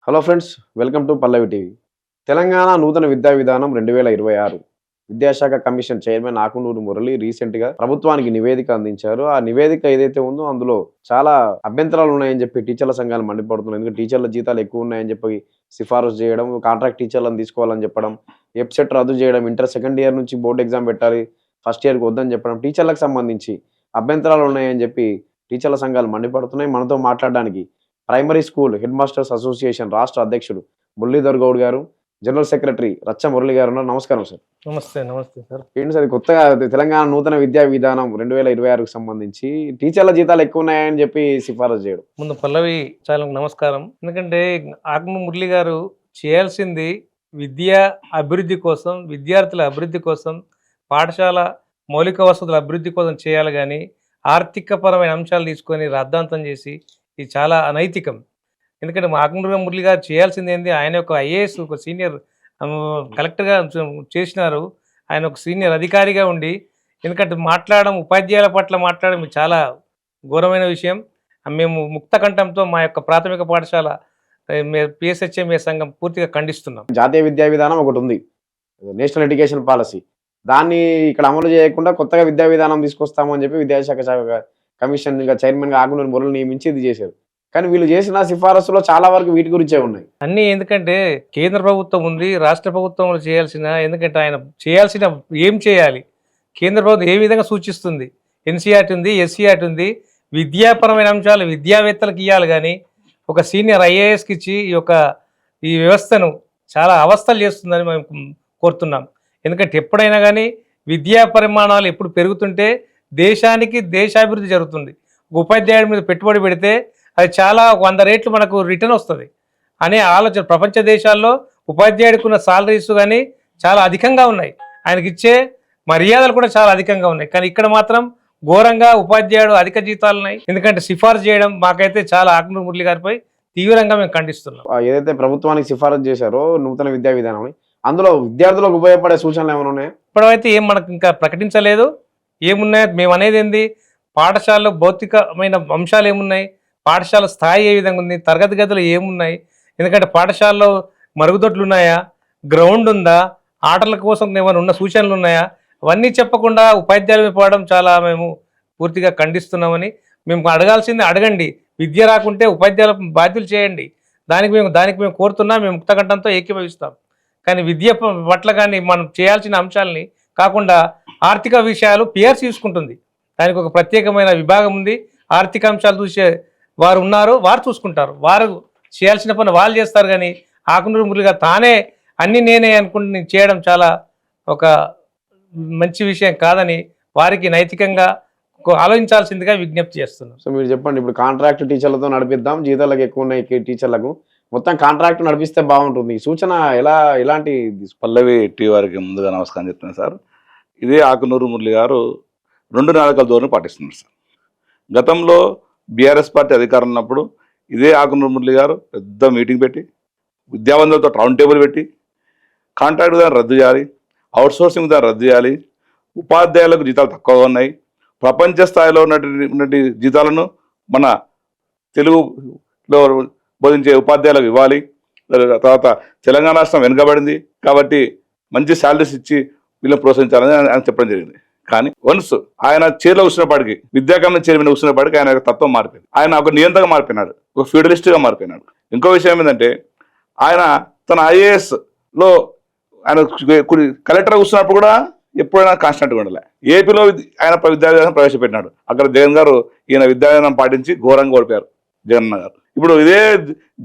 Hello friends, welcome to Pallavi TV. Telangana నూతన విద్యా విధానం 2026 విద్యాశాఖ కమిషన్ చైర్మన్ ఆకునూరు మురళి రీసెంట్‌గా ప్రభుత్వానికి నివేదిక అందించారు. ఆ నివేదిక ఏదైతే ఉందో అందులో చాలా అభ్యంతరాలు ఉన్నాయని చెప్పి టీచర్ల సంఘాలు మండిపడుతున్నాయి. ఎందుకంటే టీచర్ల జీతాలు ఎక్కువ ఉన్నాయని చెప్పి సిఫారసు చేయడం, కాంట్రాక్ట్ టీచర్లను తీసుకోవాలని చెప్పడం, ఎఫ్సెట్ రద్దు చేయడం, ఇంటర్ సెకండ్ ఇయర్ నుంచి బోర్డ్ ఎగ్జామ్ పెట్టాలి, ఫస్ట్ ఇయర్‌కి వద్దని చెప్పడం, టీచర్లకు సంబంధించి అభ్యంతరాలు ఉన్నాయని చెప్పి టీచర్ల సంఘాలు మండిపడుతున్నాయి. మనతో మాట్లాడడానికి primary school head masters association రాష్ట్ర అధ్యక్షుడు మురళీధర్ గౌడ్ గారు, జనరల్ సెక్రటరీ రచ్చ మురళి గారు ఉన్నారు. నమస్కారం సార్. నమస్తే. నమస్తే సార్. ఏంటి సార్ కొత్తగా తెలంగాణ నూతన విద్యా విధానం 2026కి సంబంధించి టీచర్ల జీతాలు ఎక్కువ ఉన్నాయని చెప్పి సిఫారసు చేయడం. ముందు పల్లవి ఛానల్‌కి నమస్కారం. ఎందుకంటే ఆకునూరు మురళి గారు చేయాల్సింది విద్యా అభివృద్ధి కోసం, విద్యార్థుల అభివృద్ధి కోసం, పాఠశాల మౌలిక వసతుల అభివృద్ధి కోసం చేయాలి గానీ, ఆర్థికపరమైన అంశాలు తీసుకొని రాద్ధాంతం చేసి ఇది చాలా అనైతికం. ఎందుకంటే ఆకునూరు మురళి గారు చేయాల్సిందేంది, ఆయన ఒక ఐఏఎస్ ఒక సీనియర్ కలెక్టర్‌గా చేసినారు. ఆయన ఒక సీనియర్ అధికారిగా ఉండి ఎందుకంటే ఉపాధ్యాయుల పట్ల మాట్లాడడం ఇది చాలా ఘోరమైన విషయం. మేము ముక్త కంఠంతో మా యొక్క ప్రాథమిక పాఠశాల పిఎస్హెచ్ఎంఏ సంఘం పూర్తిగా ఖండిస్తున్నాం. జాతీయ విద్యా విధానం ఒకటి ఉంది, నేషనల్ ఎడ్యుకేషన్ పాలసీ. దాన్ని ఇక్కడ అమలు చేయకుండా కొత్తగా విద్యా విధానం తీసుకొస్తామని చెప్పి విద్యాశాఖ కమిషన్ చైర్మన్గా ఆకునూరు మురళి నియమించి ఇది చేశారు. కానీ వీళ్ళు చేసిన సిఫారసులో చాలా వరకు వీటి గురించే ఉన్నాయి. అన్నీ ఎందుకంటే కేంద్ర ప్రభుత్వం ఉంది, రాష్ట్ర ప్రభుత్వంలో ఎందుకంటే ఆయన చేయాల్సిన ఏం చేయాలి, కేంద్ర ప్రభుత్వం ఏ విధంగా సూచిస్తుంది, ఎన్సీఆర్టీ ఉంది, ఎస్సీఆర్టీ ఉంది, విద్యాపరమైన అంశాలు విద్యావేత్తలకు ఇవ్వాలి. కానీ ఒక సీనియర్ ఐఏఎస్కి ఇచ్చి ఈ వ్యవస్థను చాలా అవస్థలు చేస్తుందని మేము కోరుతున్నాం. ఎందుకంటే ఎప్పుడైనా కానీ విద్యా పరిమాణాలు ఎప్పుడు పెరుగుతుంటే దేశానికి దేశాభివృద్ధి జరుగుతుంది. ఒక ఉపాధ్యాయుడి మీద పెట్టుబడి పెడితే అది చాలా 100 రెట్లు మనకు రిటర్న్ వస్తుంది అనే ఆలోచన ప్రపంచ దేశాల్లో ఉపాధ్యాయుడికి ఉన్న సాలరీస్ కానీ చాలా అధికంగా ఉన్నాయి, ఆయనకి ఇచ్చే మర్యాదలు కూడా చాలా అధికంగా ఉన్నాయి. కానీ ఇక్కడ మాత్రం ఘోరంగా ఉపాధ్యాయుడు అధిక జీతాలు ఉన్నాయి. ఎందుకంటే సిఫార్సు చేయడం మాకైతే చాలా ఆకునూరు మురళి గారిపై తీవ్రంగా మేము ఖండిస్తున్నాం. ఏదైతే ప్రభుత్వానికి సిఫారసు చేశారో నూతన విద్యా విధానం, అందులో విద్యార్థులకు ఉపయోగపడే సూచనలు ఏమైనా ఉన్నాయా? ఇప్పుడైతే ఏం మనకు ఇంకా ప్రకటించలేదు. ఏమున్నాయి మేము అనేది ఏంది, పాఠశాలలో భౌతికమైన అంశాలు ఏమున్నాయి, పాఠశాల స్థాయి ఏ విధంగా ఉంది, తరగతి గదులు ఏమున్నాయి, ఎందుకంటే పాఠశాలలో మరుగుదొడ్లు ఉన్నాయా, గ్రౌండ్ ఉందా, ఆటల కోసం ఏమైనా ఉన్న సూచనలు ఉన్నాయా, అవన్నీ చెప్పకుండా ఉపాధ్యాయులు పోవడం చాలా మేము పూర్తిగా ఖండిస్తున్నామని. మేము అడగాల్సింది అడగండి, విద్య రాకుంటే ఉపాధ్యాయుల బాధ్యులు చేయండి, దానికి మేము కోరుతున్నాం. మేము ముక్తకంఠంతో ఏకీభవిస్తాం. కానీ విద్య పట్ల కానీ మనం చేయాల్సిన అంశాలని కాకుండా ఆర్థిక విషయాలు పిఆర్సీ చూసుకుంటుంది. దానికి ఒక ప్రత్యేకమైన విభాగం ఉంది, ఆర్థిక అంశాలు చూసే వారు ఉన్నారు, వారు చూసుకుంటారు, వారు చేయాల్సిన పని వాళ్ళు చేస్తారు. కానీ ఆకునూరు మురళిగా తానే అన్నీ నేనే అనుకుంటూ చేయడం చాలా ఒక మంచి విషయం కాదని వారికి నైతికంగా ఆలోచించాల్సిందిగా విజ్ఞప్తి చేస్తున్నాం. సో మీరు చెప్పండి, ఇప్పుడు కాంట్రాక్ట్ టీచర్లతో నడిపిద్దాం, జీతాలకు ఎక్కువ ఉన్నాయి టీచర్లకు, మొత్తం కాంట్రాక్ట్ నడిపిస్తే బాగుంటుంది, ఈ సూచన ఎలాంటి? పల్లవి టీవీ వారికి ముందుగా నమస్కారం చెప్తున్నాను సార్. ఇదే ఆకునూరు మురళి గారు 2 నాలుకల ధోరణి పాటిస్తున్నారు సార్. గతంలో బీఆర్ఎస్ పార్టీ అధికారం ఉన్నప్పుడు ఇదే ఆకునూరు మురళి గారు పెద్ద మీటింగ్ పెట్టి విద్యావంతులతో రౌండ్ టేబుల్ పెట్టి కాంట్రాక్ట్ విధానం రద్దు చేయాలి, అవుట్సోర్సింగ్ విధానం రద్దు చేయాలి, ఉపాధ్యాయులకు జీతాలు తక్కువగా ఉన్నాయి, ప్రపంచ స్థాయిలో ఉన్నటువంటి జీతాలను మన తెలుగులో బోధించే ఉపాధ్యాయులకు ఇవ్వాలి, తర్వాత తెలంగాణ రాష్ట్రం వెనుకబడింది కాబట్టి మంచి శాలరీస్ ఇచ్చి వీళ్ళని ప్రోత్సహించాలని ఆయన చెప్పడం జరిగింది. కానీ వన్స్ ఆయన చైర్లో కూర్చున్నప్పటికీ, విద్యాకమిషన్ చైర్మన్ కూర్చున్నప్పటికీ ఆయన తత్వం మారిపోయింది. ఆయన ఒక నియంత్రణగా మారిపోయినాడు, ఒక ఫ్యూడలిస్ట్గా మారిపోయినాడు. ఇంకో విషయం ఏంటంటే ఆయన తన ఐఏఎస్లో ఆయన కలెక్టర్ కూర్చున్నప్పుడు కూడా ఎప్పుడైనా కాన్స్టెంట్గా ఉండాలి. ఏపీలో ఆయన విద్యా విధానం ప్రవేశపెట్టినాడు. అక్కడ జగన్ గారు ఈయన విద్యా విధానం పాటించి ఘోరంగా ఓడిపోయారు జగన్ గారు. ఇప్పుడు ఇదే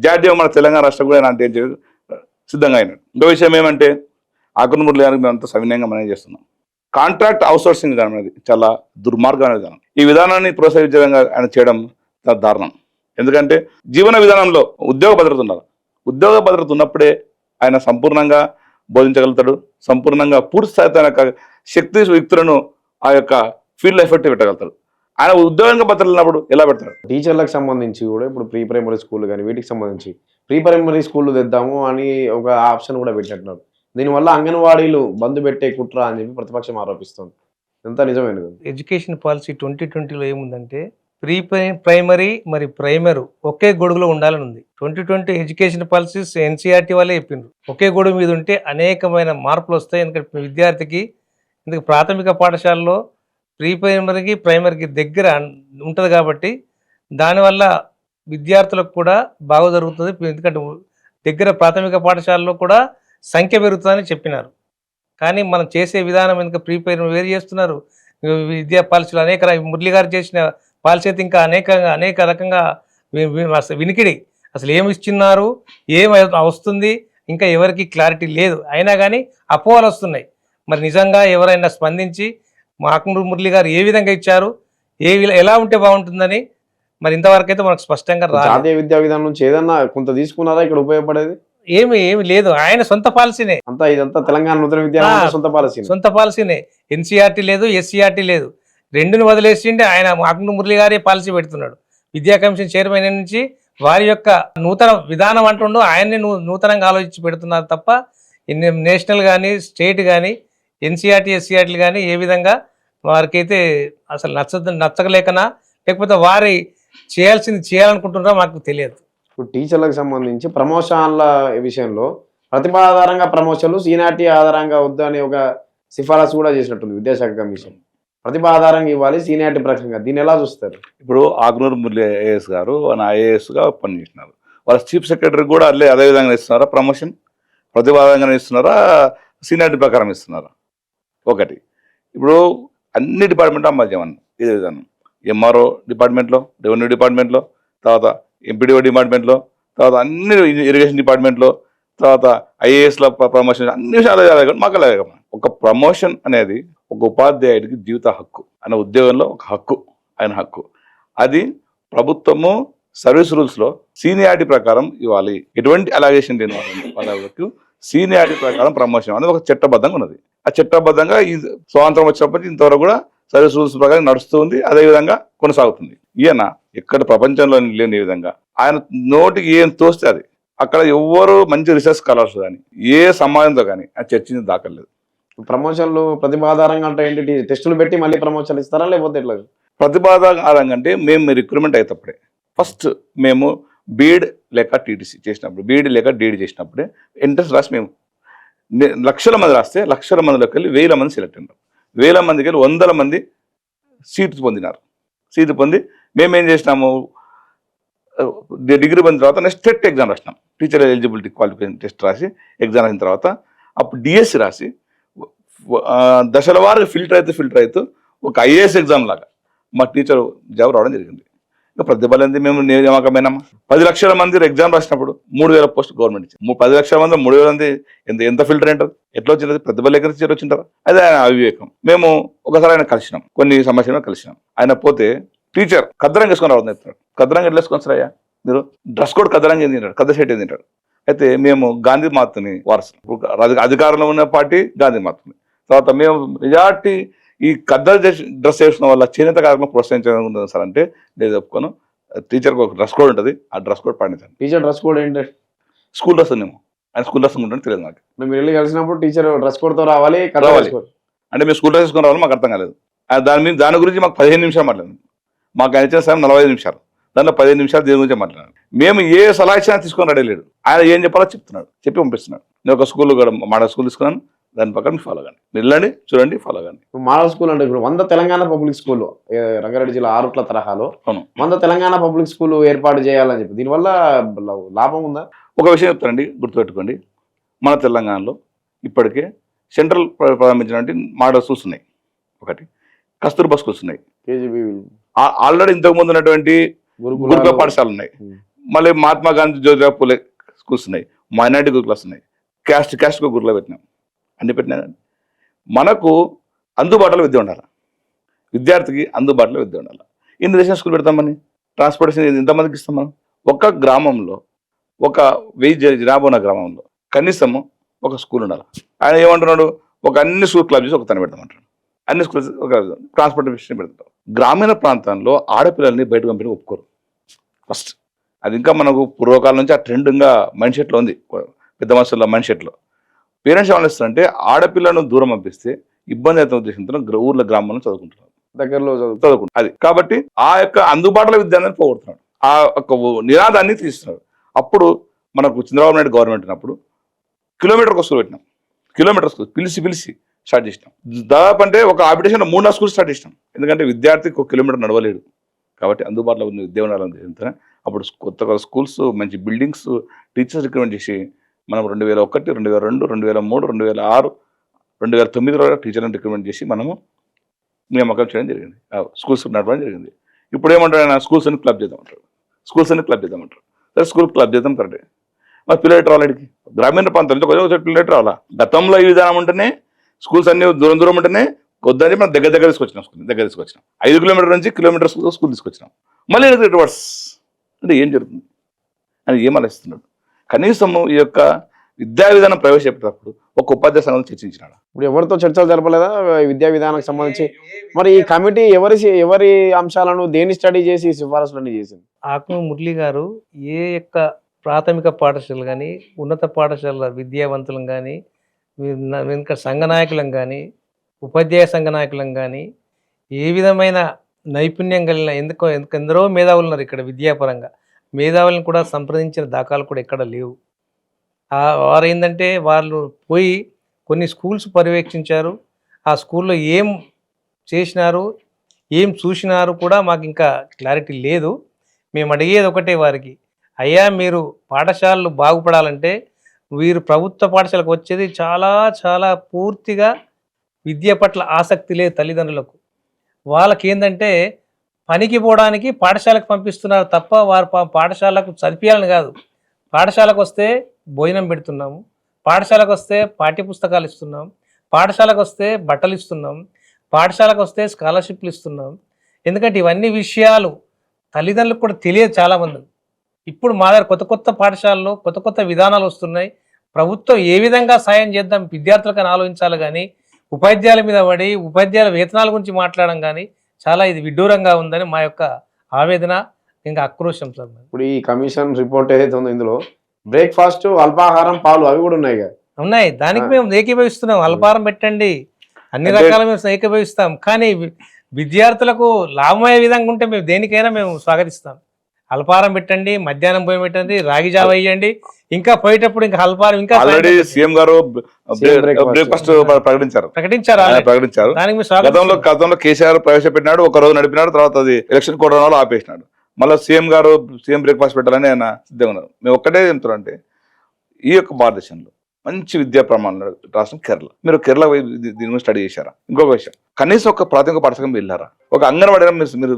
జాడ్యం మన తెలంగాణ రాష్ట్రం కూడా అంటే సిద్ధంగా అయినాడు. ఇంకో విషయం ఏమంటే ఆకునూరు మురళి గారికి మేము అంతా సవినయంగా మనం చేస్తున్నాం. కాంట్రాక్ట్ అవుట్సోర్సింగ్ విధానం అనేది చాలా దుర్మార్గమైన విధానం. ఈ విధానాన్ని ప్రోత్సహించే విధంగా ఆయన చేయడం చాలా దారుణం. ఎందుకంటే జీవన విధానంలో ఉద్యోగ భద్రత ఉండాలి. ఉద్యోగ భద్రత ఉన్నప్పుడే ఆయన సంపూర్ణంగా బోధించగలుగుతాడు, సంపూర్ణంగా పూర్తి స్థాయి తన యొక్క శక్తి యుక్తులను ఆ యొక్క ఫీల్డ్ ఎఫెక్ట్ పెట్టగలుగుతాడు. ఆయన ఉద్యోగంగా భద్రత ఉన్నప్పుడు ఎలా పెడతాడు? టీచర్లకు సంబంధించి కూడా ఇప్పుడు ప్రీ ప్రైమరీ స్కూల్ కానీ వీటికి సంబంధించి ప్రీ ప్రైమరీ స్కూళ్ళు తెద్దాము అని ఒక ఆప్షన్ కూడా పెట్టినట్టున్నారు. దీనివల్ల అంగన్వాడీలు బంద్ పెట్టే కుట్ర అని చెప్పి ప్రతిపక్షం ఆరోపిస్తుంది. ఎంత నిజమైనది? ఎడ్యుకేషన్ పాలసీ 2020లో ఏముందంటే ప్రైమరీ మరి ప్రైమరు ఒకే గొడుగులో ఉండాలని ఉంది. 2020 ఎడ్యుకేషన్ పాలసీస్ ఎన్సీఆర్టీ వాళ్ళే చెప్పిండ్రు. ఒకే గొడుగు మీద ఉంటే అనేకమైన మార్పులు వస్తాయి. ఎందుకంటే విద్యార్థికి ఎందుకు ప్రాథమిక పాఠశాలలో ప్రైమరీకి దగ్గర ఉంటుంది కాబట్టి దానివల్ల విద్యార్థులకు కూడా బాగా జరుగుతుంది. ఎందుకంటే దగ్గర ప్రాథమిక పాఠశాలలో కూడా సంఖ్య పెరుగుతుందని చెప్పినారు. కానీ మనం చేసే విధానం ఎందుకు ప్రైమరీ వేరు చేస్తున్నారు. విద్యా పాలసీలు మురళి గారు చేసిన పాలసీ అయితే ఇంకా అనేక రకంగా వినికిడి అసలు ఏమి ఇస్తున్నారు, ఏమి వస్తుంది, ఇంకా ఎవరికి క్లారిటీ లేదు. అయినా కానీ అపోహలు వస్తున్నాయి. మరి నిజంగా ఎవరైనా స్పందించి ఆకునూరు మురళి గారు ఏ విధంగా ఇచ్చారు, ఎలా ఉంటే బాగుంటుందని మరి ఇంతవరకు అయితే మనకు స్పష్టంగా రాలేదు. జాతీయ విద్యా విధానం నుంచి ఏదన్నా కొంత తీసుకున్నారా ఇక్కడ ఉపయోగపడేది? ఏమి లేదు. ఆయన సొంత పాలసీనే అంతా ఇదంతా తెలంగాణ నూతన విద్యా సొంత పాలసీనే. ఎన్సీఆర్టీ లేదు, ఎస్సీఆర్టీ లేదు. రెండుని వదిలేసిండి ఆయన ఆకునూరు మురళి గారే పాలసీ పెడుతున్నాడు. విద్యా కమిషన్ చైర్మన్ నుంచి వారి యొక్క నూతన విధానం అంటుండో ఆయన్ని నూతనంగా ఆలోచించి పెడుతున్నారు తప్ప నేషనల్ కానీ స్టేట్ కానీ ఎన్సీఆర్టీ ఎస్సీఆర్టీలు కానీ ఏ విధంగా వారికైతే అసలు నచ్చలేకనా లేకపోతే వారి చేయాల్సింది చేయాలనుకుంటున్నారో మాకు తెలియదు. ఇప్పుడు టీచర్లకు సంబంధించి ప్రమోషన్ల విషయంలో ప్రతిభ ఆధారంగా ప్రమోషన్లు సీనియారిటీ ఆధారంగా వద్దని ఒక సిఫారసు కూడా చేసినట్టుంది విద్యాశాఖ కమిషన్. ప్రతిభ ఆధారంగా ఇవ్వాలి, సీనియారిటీ ప్రకారంగా. దీన్ని ఎలా చూస్తారు? ఇప్పుడు ఆకునూరు మురళి ఐఏఎస్ గారు ఐఏఎస్గా పనిచేసినారు. వాళ్ళ చీఫ్ సెక్రటరీ కూడా అదే విధంగా ఇస్తున్నారా ప్రమోషన్? ప్రతిభ ఆధారంగా ఇస్తున్నారా, సీనియారిటీ ప్రకారం ఇస్తున్నారా? ఒకటి. ఇప్పుడు అన్ని డిపార్ట్మెంట్లో అమలు చేయమని ఇదే విధానం. ఎంఆర్ఓ డిపార్ట్మెంట్లో, రెవెన్యూ డిపార్ట్మెంట్లో, తర్వాత ఎంపీడీఓ డిపార్ట్మెంట్లో, తర్వాత అన్ని ఇరిగేషన్ డిపార్ట్మెంట్లో, తర్వాత ఐఏఎస్ల ప్రమోషన్ అన్ని విషయాలు మాకు అలాగే. ఒక ప్రమోషన్ అనేది ఒక ఉపాధ్యాయుడికి జీవిత హక్కు, ఆయన ఉద్యోగంలో ఒక హక్కు, ఆయన హక్కు. అది ప్రభుత్వము సర్వీస్ రూల్స్లో సీనియారిటీ ప్రకారం ఇవ్వాలి. ఎటువంటి అలగేషన్ లేని వాళ్ళకు సీనియారిటీ ప్రకారం ప్రమోషన్ అనేది ఒక చట్టబద్ధంగా ఉన్నది. ఆ చట్టబద్ధంగా ఈ స్వాతంత్రం వచ్చినప్పటి ఇంతవరకు కూడా సర్వీస్ రూల్స్ ప్రకారం నడుస్తుంది, అదేవిధంగా కొనసాగుతుంది. ఈయన ఎక్కడ ప్రపంచంలో లేని విధంగా ఆయన నోటికి ఏం తోస్తే అది, అక్కడ ఎవ్వరు మంచి రీసెర్చ్ స్కాలర్స్ కానీ ఏ సమాజంతో కానీ అది చర్చించి దాఖలేదు. ప్రమోషన్లు ప్రతిభాధారంగా అంటే ఏంటి? టెస్టులు పెట్టి మళ్ళీ ప్రమోషన్లు ఇస్తారా లేకపోతే ఎట్లా? ప్రతిభాధారంగా అంటే మేము రిక్రూట్మెంట్ అయ్యేటప్పుడే ఫస్ట్ మేము బీడ్ లేక టీటీసీ చేసినప్పుడు, బీడ్ లేక డీడీ చేసినప్పుడే ఎంట్రన్స్ రాసి మేము లక్షల మంది రాస్తే లక్షల మందిలోకి వెళ్ళి 1000 మంది సెలెక్ట్ అయినారు. 1000 మందికి వెళ్ళి 100 మంది సీట్లు పొందినారు. సీటు పొంది మేమేం చేసినాము, డిగ్రీ పొందిన తర్వాత నెక్స్ట్ టెట్ ఎగ్జామ్ రాసినాం. టీచర్ ఎలిజిబిలిటీ క్వాలిఫికేషన్ టెస్ట్ రాసి ఎగ్జామ్ అయిన తర్వాత అప్పుడు డిఎస్సి రాసి దశల వారికి ఫిల్టర్ అవుతూ ఒక ఐఏఎస్ ఎగ్జామ్ లాగా మా టీచర్ జాబ్ రావడం జరిగింది. ఇంకా ప్రతిభ లేనిది మేము నియామకమైనామా? 10 లక్షల మంది ఎగ్జామ్ రాసినప్పుడు 3000 పోస్ట్ గవర్నమెంట్ ఇచ్చింది. 10 లక్షల మంది 3000 మంది ఎంత ఫిల్టర్ ఏంటారు? ఎట్లా వచ్చింది? ప్రతిభ లేక వచ్చింటారు. అదే ఆయన అవివేకం. మేము ఒకసారి ఆయన కలిసినాం, కొన్ని సమస్యలు కలిసినాం. ఆయన పోతే టీచర్ కద్దరంగా వేసుకొని రావడం చెప్తాడు. కద్దరంగా ఎట్లా వేసుకొని సరయ్యా మీరు? డ్రెస్ కోడ్ కద్దరంగా ఏం తింటాడు, కద్ద షర్ట్ ఏం తింటాడు. అయితే మేము గాంధీ మాతని వారసులు, అధికారంలో ఉన్న పార్టీ గాంధీ మాతని. తర్వాత మేము మెజార్టీ ఈ కద్దరు డ్రెస్ వేసుకున్న వల్ల చేనేత కార్యక్రమం ప్రోత్సహించడం సార్ అంటే నేను చెప్పుకోను. టీచర్కి ఒక డ్రెస్ కోడ్ ఉంటుంది, ఆ డ్రెస్ కోడ్ పాటించాను. టీచర్ డ్రెస్ కోడ్ ఏంటి? స్కూల్ డ్రెస్ మేము ఆయన స్కూల్ డ్రెస్ ఉంటుంది తెలియదు నాకు. మేము వెళ్ళి కలిసినప్పుడు టీచర్ డ్రెస్ కోడ్తో రావాలి అంటే మేము స్కూల్ డ్రెస్ వేసుకొని రావాలి, మాకు అర్థం కాలేదు. దాని గురించి మాకు 15 నిమిషాలు మాట్లాడాను. మాకు ఆయన ఇచ్చిన సమయం 45 నిమిషాలు, దాంట్లో 15 నిమిషాలు దీని గురించి మాట్లాడాను. మేము ఏ సలహా ఇచ్చినా తీసుకొని రెడీ లేడు. ఆయన ఏం చెప్పాలో చెప్తున్నాడు, చెప్పి పంపిస్తున్నాడు. నేను ఒక స్కూల్ కూడా మోడల్ స్కూల్ తీసుకున్నాను, దాని ప్రకారం ఫాలో కానీ వెళ్ళండి, చూడండి, ఫాలో కానీ. మోడల్ స్కూల్ అంటే ఇప్పుడు 100 తెలంగాణ పబ్లిక్ స్కూల్ రంగారెడ్డి జిల్లా ఆరుట్ల తరహాలో 100 తెలంగాణ పబ్లిక్ స్కూల్ ఏర్పాటు చేయాలని చెప్పి దీనివల్ల లాభం ఉందా? ఒక విషయం చెప్తానండి, గుర్తుపెట్టుకోండి. మన తెలంగాణలో ఇప్పటికే సెంట్రల్ ప్రారంభించినటువంటి మోడల్ స్కూల్స్ ఉన్నాయి. ఒకటి కస్తూర్బా స్కూల్స్ ఉన్నాయి, కేజీబీ ఆల్రెడీ ఇంతకు ముందు ఉన్నటువంటి గురుకుల పాఠశాలలు ఉన్నాయి. మళ్ళీ మహాత్మా గాంధీ జ్యోతిరావు పూలే స్కూల్స్ ఉన్నాయి, మైనారిటీ గురుకులాస్ ఉన్నాయి, క్యాస్ట్ గురుకులో పెట్టినాం, అన్ని పెట్టినాయండి. మనకు అందుబాటులో విద్య ఉండాలి, విద్యార్థికి అందుబాటులో విద్య ఉండాలి. ఇన్ని దేశం స్కూల్ పెడతామని ట్రాన్స్పోర్టేషన్ ఎంతమందికి ఇస్తాం మనం? ఒక గ్రామంలో, ఒక 1000 జనాభా ఉన్న గ్రామంలో కనీసము ఒక స్కూల్ ఉండాలి. ఆయన ఏమంటున్నాడు, ఒక అన్ని స్కూల్ క్లబ్ చేసి ఒక తన పెడతామంటాడు. అన్ని స్కూల్స్ ఒక ట్రాన్స్పోర్టేషన్ పెడతాం. గ్రామీణ ప్రాంతాల్లో ఆడపిల్లల్ని బయటకు పంపిణీ ఒప్పుకోరు ఫస్ట్. అది ఇంకా మనకు పూర్వకాలం నుంచి ఆ ట్రెండ్ ఇంకా మైండ్ సెట్లో ఉంది, పెద్ద మనుషుల మైండ్ సెట్లో. పేరెంట్స్ ఏమనిస్తారంటే ఆడపిల్లను దూరం పంపిస్తే ఇబ్బంది అవుతున్న ఉద్దేశంతో ఊర్ల గ్రామాలను చదువుకుంటున్నారు. దగ్గరలో చదువుకుంటారు. అది కాబట్టి ఆ యొక్క అందుబాటులో విద్యాన్ని పోగొడుతున్నాడు, ఆ యొక్క నినాదాన్ని తీస్తున్నాడు. అప్పుడు మనకు చంద్రబాబు నాయుడు గవర్నమెంట్ ఉన్నప్పుడు కిలోమీటర్ స్కూల్ పెట్టినాం, కిలోమీటర్ స్కూల్ పిలిచి స్టార్ట్ చేసినాం. దాదాపు అంటే ఒక ఆపిటేషన్ 3 స్కూల్ స్టార్ట్ చేసినాం. ఎందుకంటే విద్యార్థికి 1 కిలోమీటర్ నడవలేడు కాబట్టి అందుబాటులో ఉన్న విద్య ఉండాలని అప్పుడు కొత్త స్కూల్స్, మంచి బిల్డింగ్స్, టీచర్స్ రిక్రూట్మెంట్ చేసి మనం 2001, 2002, 2003, 2006, 2009 టీచర్లను రిక్రూట్మెంట్ చేసి మనము నియామకం చేయడం జరిగింది, స్కూల్స్ నడపడం జరిగింది. ఇప్పుడు ఏమంటారు ఆయన, స్కూల్స్ అని క్లబ్ చేద్దామంటారు, స్కూల్స్ అని క్లబ్ చేద్దామంటారు. సరే స్కూల్ క్లబ్ చేద్దాం కరెక్టే, మరి పిల్లలు రావాలికి గ్రామీణ ప్రాంతంలో కొంచెం పిల్లలు రావాలా. గతంలో ఈ విధానం ఉంటేనే స్కూల్స్ అన్ని దూరం ఉంటేనే వద్దని మనం దగ్గర తీసుకొచ్చినాం, స్కూల్ దగ్గర తీసుకొచ్చినాం. 5 కిలోమీటర్ నుంచి కిలోమీటర్ స్కూల్ తీసుకొచ్చినాం. మళ్ళీ రివర్స్ అంటే ఏం జరుగుతుంది అని ఏం ఆలోచిస్తున్నాడు. కనీసం ఈ యొక్క విద్యా విధానం ప్రవేశపెట్టేటప్పుడు ఒక ఉపాధ్యాయ సంఘం చర్చించినాడు. ఇప్పుడు ఎవరితో చర్చలు జరపలేదా విద్యా విధానానికి సంబంధించి? మరి ఈ కమిటీ ఎవరి అంశాలను దేని స్టడీ చేసి సిఫారసులన్నీ చేసింది? ఆకునూరు మురళి గారు ఏ యొక్క ప్రాథమిక పాఠశాలలు కానీ, ఉన్నత పాఠశాల విద్యావంతులను కానీ, వెనుక సంఘ నాయకులను కానీ, ఉపాధ్యాయ సంఘ నాయకులను కానీ, ఏ విధమైన నైపుణ్యం కలిగిన ఎందరో మేధావులు ఉన్నారు ఇక్కడ విద్యాపరంగా, మేధావులను కూడా సంప్రదించిన దాఖలు కూడా ఎక్కడ లేవు. వారు ఏంటంటే వాళ్ళు పోయి కొన్ని స్కూల్స్ పర్యవేక్షించారు, ఆ స్కూల్లో ఏం చేసినారు, ఏం చూసినారు కూడా మాకు ఇంకా క్లారిటీ లేదు. మేము అడిగేది ఒకటే వారికి, అయ్యా మీరు పాఠశాలలు బాగుపడాలంటే వీరు ప్రభుత్వ పాఠశాలకు వచ్చేది చాలా చాలా పూర్తిగా విద్య పట్ల ఆసక్తి లేదు తల్లిదండ్రులకు. వాళ్ళకి ఏంటంటే పనికి పోవడానికి పాఠశాలకు పంపిస్తున్నారు తప్ప వారు పాఠశాలకు చదివించాలని కాదు. పాఠశాలకు వస్తే భోజనం పెడుతున్నాము, పాఠశాలకు వస్తే పాఠ్యపుస్తకాలు ఇస్తున్నాం, పాఠశాలకు వస్తే బట్టలు ఇస్తున్నాం, పాఠశాలకు వస్తే స్కాలర్షిప్లు ఇస్తున్నాం. ఎందుకంటే ఇవన్నీ విషయాలు తల్లిదండ్రులకు కూడా తెలియదు చాలామంది. ఇప్పుడు మా దగ్గర కొత్త పాఠశాలలో కొత్త విధానాలు వస్తున్నాయి. ప్రభుత్వం ఏ విధంగా సాయం చేద్దాం విద్యార్థులకు ఆలోచించాలి కానీ ఉపాధ్యాయుల మీద పడి ఉపాధ్యాయుల వేతనాల గురించి మాట్లాడడం కానీ చాలా ఇది విడ్డూరంగా ఉందని మా యొక్క ఆవేదన, ఇంకా ఆక్రోశం సార్. ఇప్పుడు ఈ కమిషన్ రిపోర్ట్ ఏదైతే ఉందో ఇందులో బ్రేక్ఫాస్ట్, అల్పాహారం, పాలు అవి కూడా ఉన్నాయి కదా? ఉన్నాయి. దానికి మేము ఏకీభవిస్తున్నాం. అల్పాహారం పెట్టండి, అన్ని రకాల మేము ఏకీభవిస్తాం. కానీ విద్యార్థులకు లాభమయ్యే విధంగా ఉంటే మేము దేనికైనా మేము స్వాగతిస్తాం. అల్పాహారం పెట్టండి, మధ్యాహ్నం పోయి పెట్టండి, రాగి జావ వేయండి, ఇంకా పోయేటప్పుడు ఇంకా అల్పాహారం ఇంకా ఆల్రెడీ సీఎం గారు బ్రేక్ఫాస్ట్ ప్రకటించారు. గతంలో కేసీఆర్ ప్రవేశపెట్టినాడు, ఒక రోజు నడిపినాడు, తర్వాత అది ఎలక్షన్ కోడ్ ఆపేసినాడు. మళ్ళీ సీఎం బ్రేక్ఫాస్ట్ పెట్టాలని ఆయన సిద్ధంగా ఉన్నారు. మేము ఒక్కటే చెప్తున్నాం అంటే ఈ యొక్క భారతదేశంలో మంచి విద్యా ప్రమాణాలు రాష్ట్రం కేరళ. మీరు కేరళ దీని గురించి స్టడీ చేశారా? ఇంకొక విషయం, కనీసం ఒక ప్రాథమిక పాఠశాల వెళ్ళారా? ఒక అంగన్వాడీ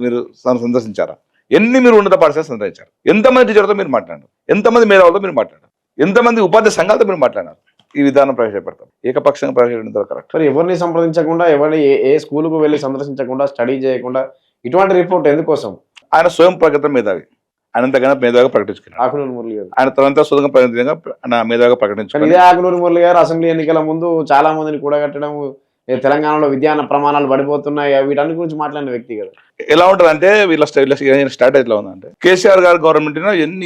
మీరు సందర్శించారా? ఎన్ని మీరు ఉన్నత పాఠశాల సందర్శించారు? ఎంతమంది టీచర్తో మీరు మాట్లాడారు? ఎంతమంది మేధావులతో మీరు మాట్లాడారు? ఎంతమంది ఉపాధ్యాయ సంఘాలతో మీరు మాట్లాడారు? ఈ విధానం ప్రవేశపెడతారు, ఏకపక్షంగా ప్రవేశపెట్టిన కరెక్ట్. మరి ఎవరిని సంప్రదించకుండా, ఎవరిని ఏ స్కూల్కు వెళ్ళి సందర్శించకుండా, స్టడీ చేయకుండా ఇటువంటి రిపోర్ట్ ఎందుకోసం? ఆయన స్వయం ప్రకటన మేధావి, అనంతగా మేధావిగా ప్రకటించుకున్నారు ఆకునూరు మురళి గారు. ఆయన తనంతా స్వతంగా మేధావిగా ప్రకటించుకున్నారు. ఇదే ఆకునూరు మురళి గారు అసెంబ్లీ ఎన్నికల ముందు చాలా మందిని కూడగట్టడం, తెలంగాణలో విద్యాన ప్రమాణాలు పడిపోతున్నాయి, వీటన్ని గురించి మాట్లాడిన వ్యక్తి కదా. ఎలా ఉంటుంది అంటే వీళ్ళ స్ట్రాటజీ ఎలా ఉందంటే, కేసీఆర్ గారు గవర్నమెంట్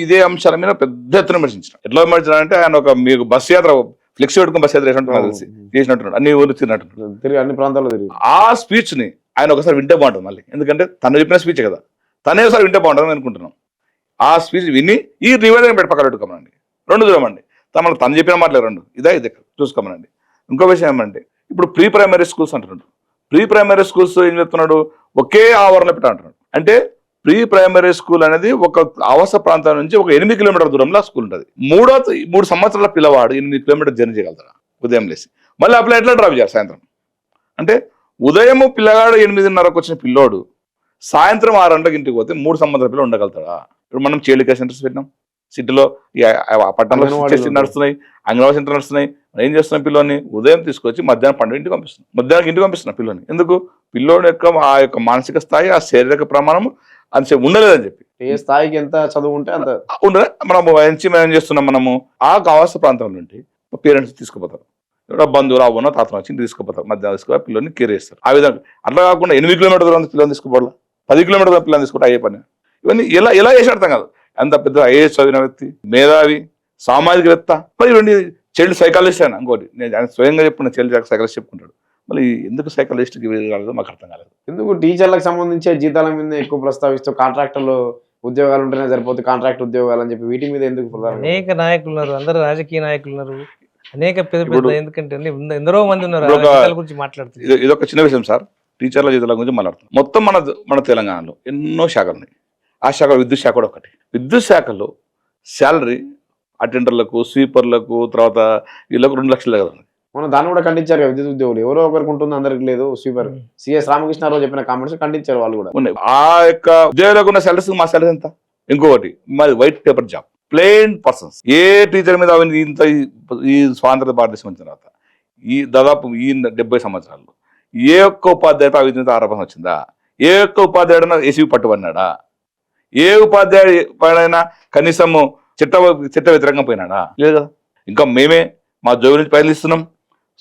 ఇదే అంశాల మీద పెద్ద ఎత్తున విమర్శించారు. ఎట్లా విమర్శించారంటే ఆయన ఒక మీకు బస్ యాత్ర ఫ్లెక్సీ పెట్టుకుని బస్ యాత్ర చేసినట్టున్నాడు, అన్ని ఊళ్ళు తిరిగి అన్ని ప్రాంతాల్లో తిరిగి. ఆ స్పీచ్ ని ఆయన ఒకసారి వింటే బాగుంటుంది మళ్ళీ, ఎందుకంటే తను చెప్పిన స్పీచ్ కదా, తనే ఒకసారి వింటే బాగుంటుంది అనుకుంటున్నాం. ఆ స్పీచ్ విని ఈ రివైజ్ పెట్టి పక్కన పెట్టుకోమనండి, 2 చూడమండి, తను చెప్పిన మాటలే 2 ఇదే చూసుకోమనండి. ఇంకో విషయం ఏమంటే, ఇప్పుడు ప్రీ ప్రైమరీ స్కూల్స్ అంటున్నాడు. ప్రీ ప్రైమరీ స్కూల్స్ ఏం చెప్తున్నాడు, ఒకే ఆవరణలో పెట్టంటున్నాడు. అంటే ప్రీ ప్రైమరీ స్కూల్ అనేది ఒక ఆవాస ప్రాంతం నుంచి ఒక 8 కిలోమీటర్ల దూరంలో స్కూల్ ఉంటుంది. 3 సంవత్సరాల పిల్లవాడు 8 కిలోమీటర్ జర్నీ చేయగలుగుతాడు ఉదయం లేసి, మళ్ళీ అప్పుడు ఎట్లా డ్రాప్ చేయాలి సాయంత్రం? అంటే ఉదయం పిల్లగాడు 8:30కు వచ్చిన పిల్లోడు సాయంత్రం 6 గంటలకు ఇంటికి పోతే 3 సంవత్సరాల పిల్లలు ఉండగలుగుతాడా? ఇప్పుడు మనం చైల్డ్ కేర్ సెంటర్స్ పెట్టినాం సిటీలో, పట్టణంలో నడుస్తున్నాయి, అంగన్వాడీ సెంటర్ నడుస్తున్నాయి. ఏం చేస్తున్నాం, పిల్లోని ఉదయం తీసుకొచ్చి మధ్యాహ్నం 12 పంపిస్తున్నాం, మధ్యాహ్నం ఇంటికి పంపిస్తున్నాం పిల్లోని. ఎందుకు? పిల్లోని యొక్క ఆ యొక్క మానసిక స్థాయి, ఆ శారీరక ప్రమాణం అని ఉండలేదని చెప్పి, ఏ స్థాయికి ఎంత చదువు ఉంటే అంత ఉండదు. మనం ఏం చేస్తున్నాం, మనము ఆ ఆవాస ప్రాంతం నుండి పేరెంట్స్ తీసుకుపోతారు, బంధువులు అవ్వనో తాతను వచ్చి తీసుకుపోతారు, మధ్యాహ్నం తీసుకుపోయి పిల్లల్ని కేర్ చేస్తారు. ఆ విధంగా అట్లా కాకుండా 8 కిలోమీటర్ దూరం పిల్లల్ని తీసుకోవాలి, 10 కిలోమీటర్ దూరం పిల్లల్ని తీసుకుంటే అయ్యే పని. ఇవన్నీ ఎలా చేసి అర్థం కాదు. అంత పెద్ద ఐఏఎస్ చదివిన వ్యక్తి, మేధావి, సామాజికవేత్త, మరి ఇవన్నీ చైల్డ్ సైకాలజిస్ట్ అయినా ఇంకోటి, నేను స్వయంగా చెప్పుకున్న చైల్డ్ సైకాలజిస్ట్ చెప్పుకుంటాడు. మళ్ళీ ఎందుకు సైకాలజిస్ట్కి కాలేదో మాకు అర్థం కాలేదు. ఎందుకు టీచర్లకు సంబంధించే జీతాల మీద ఎక్కువ ప్రస్తావిస్తూ కాంట్రాక్టర్లు ఉద్యోగాలు ఉంటేనే సరిపోతుంది, కాంట్రాక్ట్ ఉద్యోగాలు అని చెప్పి వీటి మీద ఎందుకు ప్రధానంగా? అనేక నాయకులు ఉన్నారు, అందరు రాజకీయ నాయకులు ఉన్నారు, అనేక పెద్ద ఇప్పుడు పెద్ద, ఎందుకంటే ఎందరో మంది ఉన్నారు ఇప్పుడు ఆ జీతాల గురించి మాట్లాడుతున్నారు. ఇదొక చిన్న విషయం సార్, టీచర్ల జీతాల గురించి మాట్లాడుతున్నాం. మొత్తం మన తెలంగాణలో ఎన్నో శాఖలు ఉన్నాయి. ఆ శాఖ విద్యుత్ శాఖ కూడా ఒకటి. విద్యుత్ శాఖలో శాలరీ అటెండర్లకు, స్వీపర్లకు, తర్వాత వీళ్ళకు 2 లక్షలు కదా. మనం దాన్ని కూడా ఖండించారు కదా విద్యుత్ ఉద్యోగులు. ఎవరో ఒకరికి ఉంటుంది, అందరికి లేదు. స్వీపర్ సిఎస్ రామకృష్ణారావు చెప్పిన కామెంట్స్ ఖండించారు వాళ్ళు కూడా. ఉన్నాయి. ఆ యొక్క ఉద్యోగులకు ఉన్న శాలరీస్ మా శాలరీ ఎంత? ఇంకొకటి మాది white paper job, plain persons. ఏ టీచర్ మీద ఇంత ఈ స్వాతంత్ర భారతదేశం వచ్చిన తర్వాత ఈ దాదాపు ఈ 70 సంవత్సరాల్లో ఏ ఒక్క ఉపాధ్యాయుడు అవినీతి ఆరోపణ వచ్చిందా? ఏ ఒక్క ఉపాధ్యాయుడైనా ఏసీ పట్టుబడినాడా? ఏ ఉపాధ్యాయుడు పైన కనీసం చట్ట వ్యతిరేకంగా పోయినాడా? లేదు కదా. ఇంకా మేమే మా జోబు నుంచి పైలు ఇస్తున్నాం,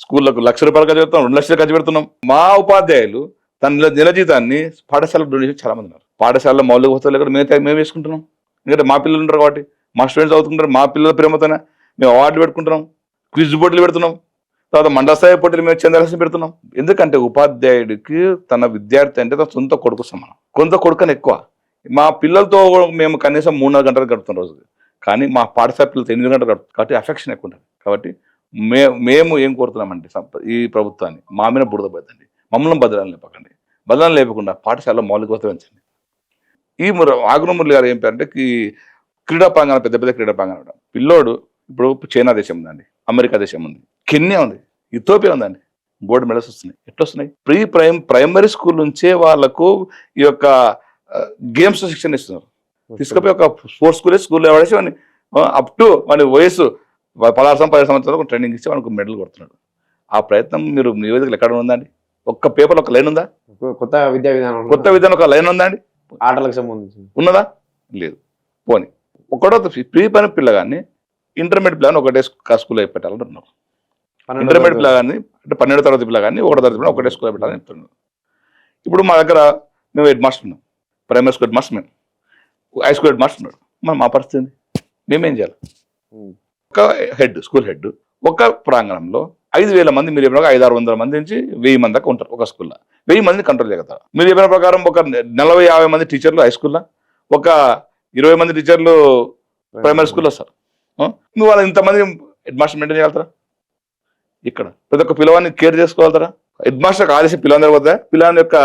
స్కూళ్ళకు ₹1,00,000 ఖర్చు పెడుతున్నాం, 2 లక్షలు ఖర్చు పెడుతున్నాం. మా ఉపాధ్యాయులు తన నెల జీతాన్ని పాఠశాలకు డొనేషన్ చాలా మంది ఉన్నారు. పాఠశాలలో మౌలిక వసతులు కూడా మేము వేసుకుంటున్నాం. ఎందుకంటే మా పిల్లలు ఉంటారు కాబట్టి, మా స్టూడెంట్స్ చదువుతుంటారు, మా పిల్లల ప్రేమతోనే మేము అవార్డులు పెట్టుకుంటున్నాం, క్విజ్ పోటీలు పెడుతున్నాం, తర్వాత మండల స్థాయి పోటీలు మేము చంద్రహాసం పెడుతున్నాం. ఎందుకంటే ఉపాధ్యాయుడికి తన విద్యార్థి అంటే తన సొంత కొడుకు సమానం, కొంత కొడుకని ఎక్కువ. మా పిల్లలతో మేము కనీసం 3-4 గంటలు గడుపుతాం రోజుకి, కానీ మా పాఠశాల పిల్లలతో 8 గంటలు గడుపుతాం. కాబట్టి అఫెక్షన్ ఎక్కువ ఉంటుంది. కాబట్టి మేము ఏం కోరుతున్నామంటే ఈ ప్రభుత్వాన్ని, మా మీద బురద పోద్దండి, మమ్మల్ని బదలాలు లేపకండి, బదలాలు లేపకుండా పాఠశాలలో మౌలిక వసతులు పెంచండి. ఈ ఆకునూరి మురళి గారు ఏం పేరంటే క్రీడా ప్రాంగణం, పెద్ద పెద్ద క్రీడా ప్రాంగణం. పిల్లోడు ఇప్పుడు చైనా దేశం ఉందండి, అమెరికా దేశం ఉంది, కెన్యా ఉంది, ఇథియోపియా ఉందండి, గోల్డ్ మెడల్స్ వస్తున్నాయి. ఎట్లా వస్తున్నాయి? ప్రైమరీ స్కూల్ నుంచే వాళ్ళకు ఈ యొక్క గేమ్స్ శిక్షణ ఇస్తున్నారు. తీసుకుపోయి ఒక స్పోర్ట్స్ స్కూల్లో పడేసి వాడిని అప్ టు వాడి వయసు 16-17 సంవత్సరాలు ట్రైనింగ్ ఇచ్చి వాడికి మెడల్ కొడుతున్నాడు. ఆ ప్రయత్నం మీరు నివేదికలు ఎక్కడ ఉందండి? ఒక్క పేపర్ ఒక లైన్ ఉందా? కొత్త విద్యా విధానం ఒక లైన్ ఉందా అండి? ఆటలకు సంబంధించి ఉన్నదా? లేదు. పోనీ ఒకటో ప్రీ పైన పిల్లగాన్ని ఇంటర్మీడియట్ పిల్లగాన్ని ఒకటే స్కూల్లో పెట్టాలని ఉన్నారు. ఇంటర్మీడియట్ పిల్లగాన్ని అంటే 12వ తరగతి పిల్లగాన్ని 1వ తరగతి పిల్లలు ఒకటే స్కూల్లో పెట్టాలని చెప్తున్నారు. ఇప్పుడు మా దగ్గర మేము హెడ్ మాస్టర్ ఉన్నాం, ప్రైమరీ స్కూల్ హెడ్ మాస్టర్, మేము హై స్కూల్ హెడ్ మాస్టర్ ఉన్నాడు. మా పరిస్థితి మేమేం చేయాలి? ఒక స్కూల్ హెడ్ ఒక ప్రాంగణంలో 5,000 మంది, మీరు చెప్పిన 500-600 మంది నుంచి 1000 మంది దాకా ఉంటారు ఒక స్కూల్లో. 1000 మందిని కంట్రోల్ చేయగలుగుతారు. మీరు చెప్పిన ప్రకారం ఒక 40-50 మంది టీచర్లు హై స్కూల్లో, ఒక 20 మంది టీచర్లు ప్రైమరీ స్కూల్లో వస్తారు. నువ్వు వాళ్ళు ఇంతమంది హెడ్ మాస్టర్ మెయింటైన్ చేయగలుగుతారా? ఇక్కడ ప్రతి ఒక్క పిల్లవాడిని కేర్ చేసుకోగలుగుతారా? హెడ్ మాస్టర్కి ఆదేశం పిల్లవాడి దగ్గర పోతే పిల్లవాడి యొక్క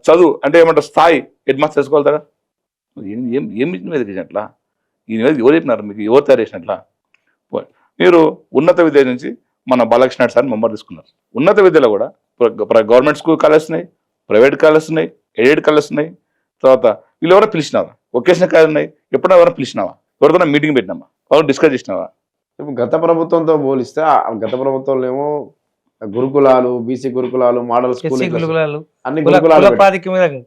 చదువు అంటే ఏమంటారు స్థాయి హెడ్ మాస్టర్ చేసుకోగలుగుతారా? ఏం నివేదించినట్లా? ఈ నివేదిక ఎవరు చెప్పినారు మీకు? ఎవరు తయారు చేసినట్లా? మీరు ఉన్నత విద్య నుంచి మన బాలకృష్ణ సార్ మెంబర్ తీసుకున్నారు. ఉన్నత విద్యలో కూడా గవర్నమెంట్ స్కూల్ కాలేజ్ ఉన్నాయి, ప్రైవేట్ కాలేజ్ ఉన్నాయి, ఎయిడెడ్ కాలేజ్ ఉన్నాయి. తర్వాత వీళ్ళు ఎవరైనా పిలిచినావా? వొకేషనల్ కాలేజ్ ఉన్నాయి, ఎప్పుడైనా ఎవరైనా పిలిచినావా? ఎవరితో మీటింగ్ పెట్టినామా? ఎవరు డిస్కస్ చేసినావా? గత ప్రభుత్వంతో పోలిస్తే గత ప్రభుత్వంలో ఏమో గురుకులాలు, బీసీ గురుకులాలు, మోడల్ స్కూల్, అన్ని గురుకులాలు.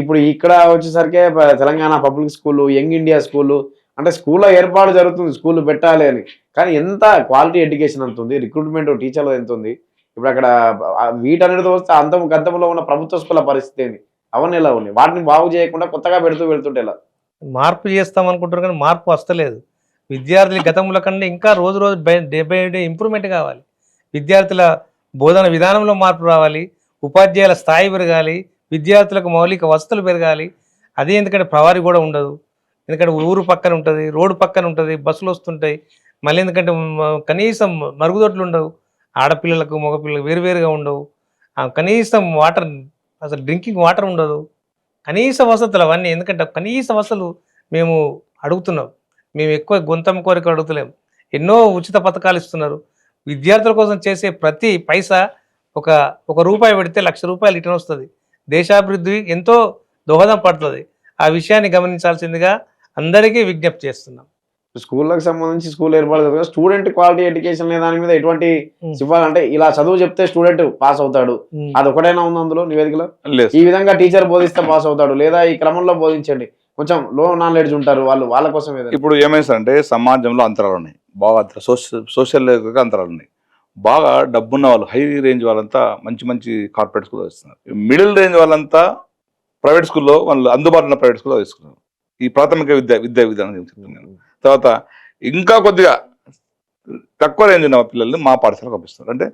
ఇప్పుడు ఇక్కడ వచ్చేసరికి Telangana public school, young India school, అంటే స్కూల్లో ఏర్పాటు జరుగుతుంది, స్కూల్ పెట్టాలి అని, కానీ ఎంత క్వాలిటీ ఎడ్యుకేషన్ అంత ఉంది, రిక్రూట్మెంట్ టీచర్లు ఎంత ఉంది. ఇప్పుడు అక్కడ వీటన్నిటితో వస్తే గతంలో ఉన్న ప్రభుత్వ స్కూళ్ళ పరిస్థితి ఏంది? అవన్నీ ఎలా ఉన్నాయి? వాటిని బాగు చేయకుండా కొత్తగా వెళ్తుంటే ఎలా? మార్పు చేస్తాం అనుకుంటారు కానీ మార్పు వస్తలేదు. విద్యార్థులు గతంలో కన్నా ఇంకా రోజు డే బై డే ఇంప్రూవ్మెంట్ కావాలి. విద్యార్థుల బోధన విధానంలో మార్పు రావాలి, ఉపాధ్యాయుల స్థాయి పెరగాలి, విద్యార్థులకు మౌలిక వసతులు పెరగాలి. అదే ఎందుకంటే ప్రవారీ కూడా ఉండదు, ఎందుకంటే ఊరు పక్కన ఉంటుంది, రోడ్డు పక్కన ఉంటుంది, బస్సులు వస్తుంటాయి. మళ్ళీ ఎందుకంటే కనీసం మరుగుదొడ్లు ఉండవు, ఆడపిల్లలకు మగపిల్లలకు వేరువేరుగా ఉండవు, కనీసం వాటర్, అసలు డ్రింకింగ్ వాటర్ ఉండదు, కనీస వసతులు అవన్నీ. ఎందుకంటే కనీస వసతులు మేము అడుగుతున్నాం, మేము ఎక్కువ గొంతం కోరిక అడుగుతలేము. ఎన్నో ఉచిత పథకాలు ఇస్తున్నారు. విద్యార్థుల కోసం చేసే ప్రతి పైసా ఒక రూపాయి పెడితే ₹1,00,000 రిటర్న్ వస్తుంది. దేశాభివృద్ధి ఎంతో దోహదం పడుతుంది. ఆ విషయాన్ని గమనించాల్సిందిగా అందరికీ విజ్ఞప్తి చేస్తున్నాం. స్కూళ్ళకి సంబంధించి స్కూల్ ఏర్పడదు, స్టూడెంట్ క్వాలిటీ ఎడ్యుకేషన్ దాని మీద ఎటువంటి ఇవ్వాలంటే ఇలా చదువు చెప్తే స్టూడెంట్ పాస్ అవుతాడు, అది ఒకటైనా ఉంది అందులో నివేదికలో? ఈ విధంగా టీచర్ బోధిస్తే పాస్ అవుతాడు, లేదా ఈ క్రమంలో బోధించండి, కొంచెం లో నాలెడ్జ్ ఉంటారు వాళ్ళ కోసం. ఇప్పుడు ఏమైందంటే సమాజంలో అంతరాలు ఉన్నాయి, బాగా సోషల్ అంతరాలు ఉన్నాయి. బాగా డబ్బున్న వాళ్ళు, హై రేంజ్ వాళ్ళంతా మంచి కార్పొరేట్ స్కూల్లో ఇస్తున్నారు. మిడిల్ రేంజ్ వాళ్ళంతా ప్రైవేట్ స్కూల్లో, వాళ్ళు అందుబాటులో ఉన్న ప్రైవేట్ స్కూల్లో తీసుకున్నారు. ఈ ప్రాథమిక విద్యా విధానం చెప్తున్నాను. తర్వాత ఇంకా కొద్దిగా తక్కువ రేంజ్ ఉన్న పిల్లల్ని మా పాఠశాలకు పంపిస్తున్నారు. అంటే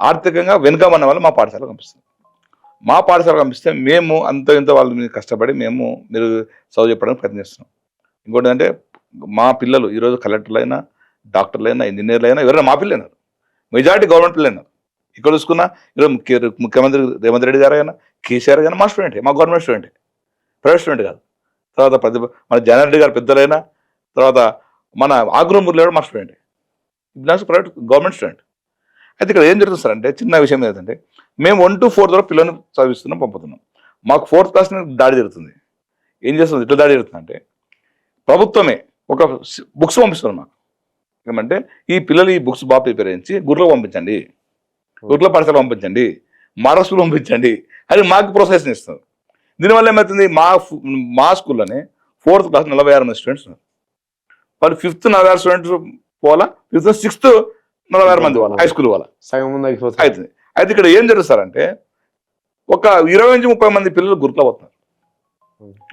ఆర్థికంగా వెనుకబడిన వాళ్ళు మా పాఠశాలకు పంపిస్తారు. మా పాఠశాలకు పంపిస్తే మేము అంత ఇంత వాళ్ళ మీద కష్టపడి మేము మీరు చదువు చెప్పడానికి ప్రయత్నిస్తున్నాం. ఇంకోటి అంటే మా పిల్లలు ఈరోజు కలెక్టర్లు అయినా, డాక్టర్లు అయినా, ఇంజనీర్లు అయినా ఎవరైనా మా పిల్లలు అయినారు. మెజారిటీ గవర్నమెంట్ పిల్లలు అయినారు. ఇక్కడ చూసుకున్నా ఈరోజు ముఖ్యమంత్రి రేవంత్ రెడ్డి గారు అయినా, కేసీఆర్ గారు మా స్టూడెంటే, మా గవర్నమెంట్ స్టూడెంటే, ప్రైవేట్ స్టూడెంట్ కాదు. తర్వాత మన జనారెడ్డి గారు పెద్దలైనా, తర్వాత మన ఆగ్రహం మురళి కూడా మా స్టూడెంటే, బిలాంగ్స్ ప్రైవేట్ గవర్నమెంట్ స్టూడెంట్. అయితే ఇక్కడ ఏం జరుగుతుంది సార్ అంటే చిన్న విషయం ఏంటంటే మేము 1 to 4 ద్వారా పిల్లల్ని చదివిస్తున్నాం, పంపుతున్నాం. మాకు 4th క్లాస్ దాడి జరుగుతుంది. ఏం చేస్తుంది, ఇట్లా దాడి జరుగుతుంది అంటే ప్రభుత్వమే ఒక బుక్స్ పంపిస్తున్నారు మాకు. ఏమంటే ఈ పిల్లలు ఈ బుక్స్ బాగా ప్రిపేర్ చేయించి గురులో పంపించండి, గురుకుల పాఠశాల పంపించండి, మహారాష్ట్ర స్కూల్ పంపించండి అని మాకు ప్రోత్సహించి ఇస్తారు. దీనివల్ల ఏమవుతుంది, మా స్కూల్లోనే 4th క్లాస్ 46 మంది స్టూడెంట్స్ ఉన్నారు. వాళ్ళు 5th 46 స్టూడెంట్స్ పోవాలా, 5th 6th 46 మంది వాళ్ళ హై స్కూల్ వాళ్ళ సగం ముందు అవుతుంది. అయితే ఇక్కడ ఏం జరుగుతారంటే ఒక 20 నుంచి 30 మంది పిల్లలు గురుకులో పోతున్నారు.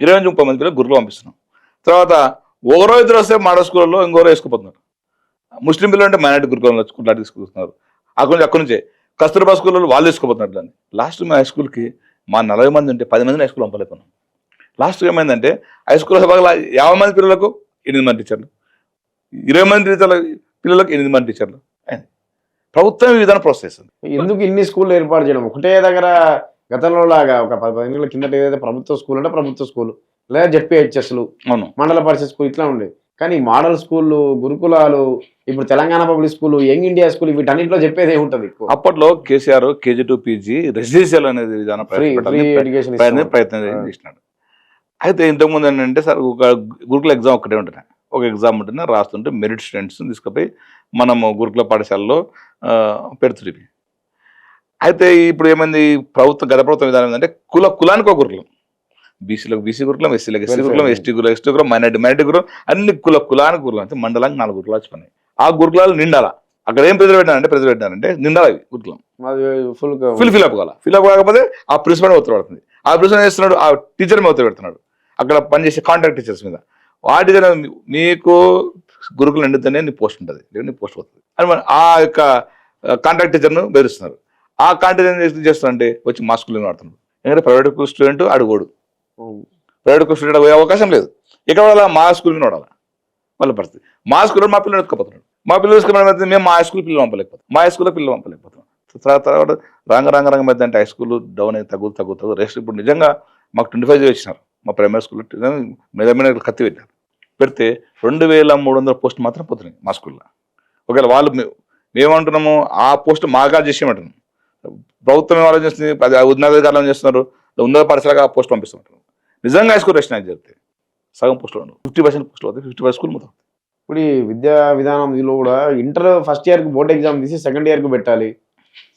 20 నుంచి 30 మంది పిల్లలు గురుకులో పంపిస్తున్నాం. తర్వాత ఒకరో ఇద్దరు వస్తే మోడల్ స్కూల్లో ఇంకోరో వేసుకుపోతున్నారు. ముస్లిం పిల్లలు అంటే మైనార్టీ గురుకులంలో స్కూల్ తీసుకుంటున్నారు. అక్కడి నుంచే కస్తూర్బా స్కూల్లో వాళ్ళు వేసుకుపోతున్నారు. దాన్ని లాస్ట్ మా హై స్కూల్కి మా 40 మంది ఉంటే 10 మందిని హై స్కూల్ పంపలేకున్నాం. లాస్ట్ ఏమైందంటే హై స్కూల్ భాగంలో 50 మంది పిల్లలకు 8 మంది టీచర్లు, 20 మంది పిల్లలకు 8 మంది టీచర్లు. ప్రభుత్వం ఈ విధానం ప్రోత్సహిస్తుంది. ఎందుకు ఇన్ని స్కూళ్ళు ఏర్పాటు చేయడం? ఒకటే దగ్గర గతంలో లాగా ఒక 10 ఏళ్ళ కిందట ఏదైతే ప్రభుత్వ స్కూల్ అంటే ప్రభుత్వ స్కూల్, లేదా జెడ్పీహెచ్ఎస్లు, అవును, మండల పరిషత్ స్కూల్ ఇట్లా ఉండేది. కానీ మోడల్ స్కూళ్ళు, గురుకులాలు, ఇప్పుడు Telangana public school, young India school, వీటన్నింటిలో చెప్పేది ఏముంటుంది? అప్పట్లో KCR KG to PG residential అనేది విధానం ప్రయత్నం చేసినాడు. అయితే ఇంతకుముందు ఏంటంటే సార్ ఒక గురుకుల ఎగ్జామ్ ఒకటే ఉంటుంది, ఒక ఎగ్జామ్ ఉంటుంది, రాస్తుంటే మెరిట్ స్టూడెంట్స్ తీసుకుపోయి మనము గురుకుల పాఠశాలలో పెడుతుంది. అయితే ఇప్పుడు ఏమైంది, గత ప్రభుత్వం విధానం ఏంటంటే కులానికి ఒక గురుకులం, బీసీలకు బీసీ గురుకులం, ఎస్సీలకు ఎస్సీ గురుకులం, ఎస్టీ గురుకులం, మైనార్టీ గురుకులం, అన్ని కులానికి గురుకులం. అంటే మండలానికి 4 గురుకులాలు వచ్చినాయి. ఆ గురుకులాలు నిండాలా, అక్కడ ఏం ప్రెజర్ పెట్టారంటే నిండాలి గురుకులం, ఫిల్ అప్ కాకపోతే ఆ ప్రిన్సిపల్ ఒత్తిడి పడుతుంది. ఆ ప్రిన్సిపల్ చేస్తున్నాడు, ఆ టీచర్ మీద ఒత్తిడి పెడుతున్నాడు, అక్కడ పనిచేసే కాంట్రాక్ట్ టీచర్స్ మీద. వాటి మీకు గురుకులు నిండితేనే నీ పోస్ట్ ఉంటుంది, లేదా నీ పోస్ట్ పోతుంది అని ఆ యొక్క కాంట్రాక్ట్ టీచర్ను బెదిరిస్తున్నారు. ఆ కాంట్రాక్ట్ ఏం చేస్తున్నారంటే వచ్చి మా స్కూల్లో ఆడుతున్నాడు. ఎందుకంటే ప్రైవేట్ స్టూడెంట్ అడుగోడు, ప్రైవేట్ స్టూడెంట్ పోయే అవకాశం లేదు. ఇక్కడ వాళ్ళ మా స్కూల్ మీద వాడాలి వాళ్ళ పరిస్థితి. మా స్కూల్లో మా పిల్లలు ఎత్తుకుపోతున్నాడు, మా పిల్లలు తీసుకున్న మేము మా హై స్కూల్ పిల్లలు పంపలేకపోతాం, మా హై స్కూల్లో పిల్లలు పంపలేకపోతాం. తర్వాత రంగ మీద అంటే హై స్కూల్ డౌన్ అయితే తగ్గుతుంది. రెస్ట్ ఇప్పుడు నిజంగా మాకు 25 వచ్చినారు మా ప్రైమరీ స్కూల్లో, మీద కత్తి పెట్టారు. పెడితే 2300 పోస్టులు మాత్రం పోతున్నాయి మా స్కూల్లో. ఒకవేళ వాళ్ళు మేమంటున్నాము ఆ పోస్ట్ మాగా చేసేయమంటున్నాం, ప్రభుత్వం ఏం ఆలోచిస్తుంది, అది ఉన్నతాధికారులు ఏం చేస్తున్నారు, ఉన్నత పాఠశాలగా ఆ పోస్ట్ పంపిస్తున్నారు. నిజంగా హై స్కూల్ రెస్ట్ అయితే జరిగితే సగం పోస్టులు ఉండవు, 50% పోస్టులు అవుతాయి, 50% స్కూల్ మొత్తం. ఇప్పుడు ఈ విద్యా విధానంలో కూడా ఇంటర్ ఫస్ట్ ఇయర్కి బోర్డ్ ఎగ్జామ్ తీసి సెకండ్ ఇయర్కి పెట్టాలి.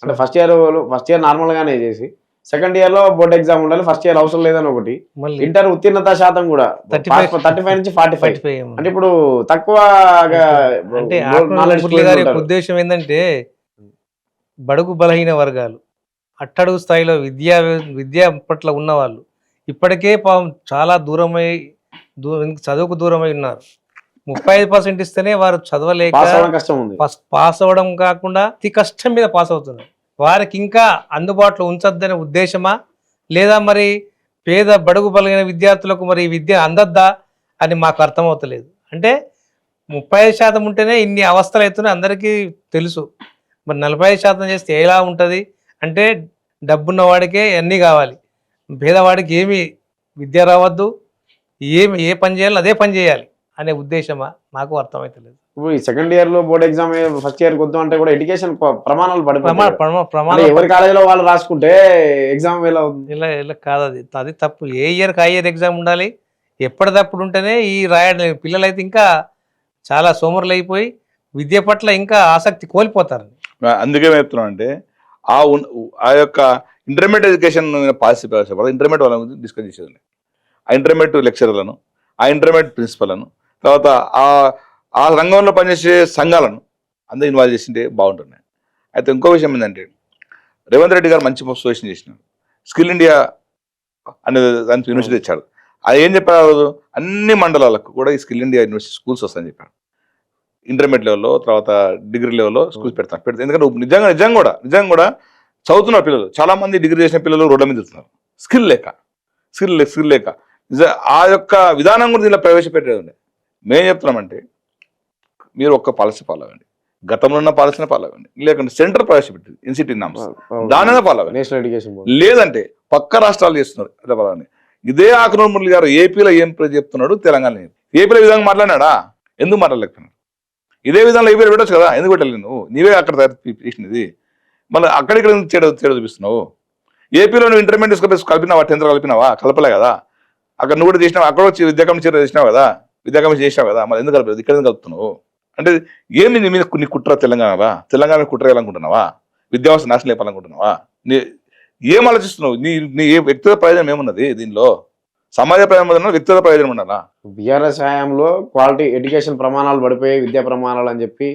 అంటే ఫస్ట్ ఇయర్ నార్మల్గానే చేసి సెకండ్ ఇయర్ లో బోర్డ్ ఎగ్జామ్ ఉండాలి, ఫస్ట్ ఇయర్ అవసరం లేదని ఒకటి. ఇంటర్ ఉత్తీర్ణత శాతం కూడా 35 నుంచి 45. అంటే ఇప్పుడు తక్కువ అంటే ఉద్దేశం ఏంటంటే బడుగు బలహీన వర్గాలు, అట్టడుగు స్థాయిలో విద్యా పట్ల ఉన్నవాళ్ళు ఇప్పటికే చాలా చదువుకు దూరమై ఉన్నారు. 35% ఇస్తేనే వారు చదవలేక పాస్ అవ్వడం కాకుండా అతి కష్టం మీద పాస్ అవుతున్నారు. వారికి ఇంకా అందుబాటులో ఉంచొద్దనే ఉద్దేశమా, లేదా మరి పేద బడుగు బలైన విద్యార్థులకు మరి విద్య అందద్దా అని మాకు అర్థమవుతలేదు. అంటే 35% ఉంటేనే ఇన్ని అవస్థలు అవుతున్నాయి అందరికీ తెలుసు. మరి 45% చేస్తే ఎలా ఉంటుంది అంటే డబ్బున్న వాడికే అన్నీ కావాలి, పేదవాడికి ఏమి విద్య రావద్దు, ఏ పని చేయాలో అదే పని చేయాలి అనే ఉద్దేశమా నాకు అర్థమవుతలేదు. ఇప్పుడు ఈ సెకండ్ ఇయర్ లో బోర్డ్ ఎగ్జామ్ ఫస్ట్ ఇయర్ వద్దాం అంటే కూడా ఎడ్యుకేషన్ ప్రమాణాలు పడిపోతాయి. ఎవరి కాలేజీలో వాళ్ళు రాసుకుంటే ఎగ్జామ్ ఎలా అవుతుంది? ఇలా కాదు, అది తప్పు. ఏ ఇయర్కి ఆ ఇయర్ ఎగ్జామ్ ఉండాలి, ఎప్పటిదప్పుడు ఉంటేనే ఈ రాయడం. పిల్లలైతే ఇంకా చాలా సోమరులు అయిపోయి విద్య పట్ల ఇంకా ఆసక్తి కోల్పోతారు. అందుకే చెప్తున్నాం అంటే ఆ యొక్క ఇంటర్మీడియట్ ఎడ్యుకేషన్ పాలసీ ఇంటర్మీడియట్ వాళ్ళ గురించి డిస్కస్ చేసేది. ఆ ఇంటర్మీడియట్ లెక్చరర్లను, ఆ ఇంటర్మీడియట్ ప్రిన్సిపల్లను, తర్వాత ఆ రంగంలో పనిచేసే సంఘాలను అందరూ ఇన్వాల్వ్ చేసింటే బాగుంటున్నాయి. అయితే ఇంకో విషయం ఏంటంటే రేవంత్ రెడ్డి గారు మంచి సొల్యూషన్ చేసినారు. స్కిల్ ఇండియా అనేది దానికి యూనివర్సిటీ తెచ్చాడు. అది ఏం చెప్పారు, అన్ని మండలాలకు కూడా ఈ స్కిల్ ఇండియా యూనివర్సిటీ స్కూల్స్ వస్తాయని చెప్పారు. ఇంటర్మీడియట్ లెవెల్లో తర్వాత డిగ్రీ లెవెల్లో స్కూల్స్ పెడతాం ఎందుకంటే నిజంగా కూడా చదువుతున్నారు పిల్లలు. చాలా మంది డిగ్రీ చేసిన పిల్లలు రోడ్ల మీద తిరుగుతున్నారు స్కిల్ లేక ఆ యొక్క విధానం కూడా దీనిలో ప్రవేశపెట్టేది. మేము చెప్తున్నామంటే మీరు ఒక్క పాలసీ ఫాలో అవ్వండి, గతంలో ఉన్న పాలసీని ఫాలో అవ్వండి, లేకుంటే సెంటర్ ప్రవేశపెట్టింది ఎన్సిటీ నామ్స్ దానినే ఫాలో అవ్వండి. నేషనల్ ఎడ్యుకేషన్ బోర్డ్ లేదంటే పక్క రాష్ట్రాలు చేస్తున్నారు అదే ఫలాన్ని. ఇదే ఆకునూరు మురళి గారు ఏపీలో ఏం చెప్తున్నాడు తెలంగాణ ఏపీలో ఈ విధంగా మాట్లాడినాడా? ఎందుకు మాట్లాడలేకపోయినాడు? ఇదే విధంగా ఏపీలో పెట్టచ్చు కదా, ఎందుకు పెట్టలేదు నువ్వు? నీవే అక్కడ చేసినది మళ్ళీ అక్కడిక్కడ తేడా చూపిస్తున్నావు. ఏపీలో నువ్వు ఇంటర్మీడియట్ కలిపినావా, 10th కలిపినావా? కలపలే కదా. అక్కడ నువ్వు కూడా చేసినావు, అక్కడ వచ్చి విద్యా కమిషన్ చేసినావు కదా, మళ్ళీ ఎందుకు కలపలేదు? ఇక్కడ ఎందుకు కలుపుతున్నావు? అంటే ఏమి నీ మీద నీ కుట్ర తెలంగాణ కుట్ర వేయాలనుకుంటున్నావా? విద్యావస్థ నాశనం లేపాలనుకుంటున్నావా? ఏం ఆలోచిస్తున్నావు? నీ వ్యక్తిగత ప్రయోజనం ఏమున్నది దీనిలో? సమాజ ప్రయోజనం వ్యక్తిగత ప్రయోజనం ఉండాలా? బీఆర్ఎస్ హయాంలో క్వాలిటీ ఎడ్యుకేషన్ ప్రమాణాలు పడిపోయాయి, విద్యా ప్రమాణాలు అని చెప్పి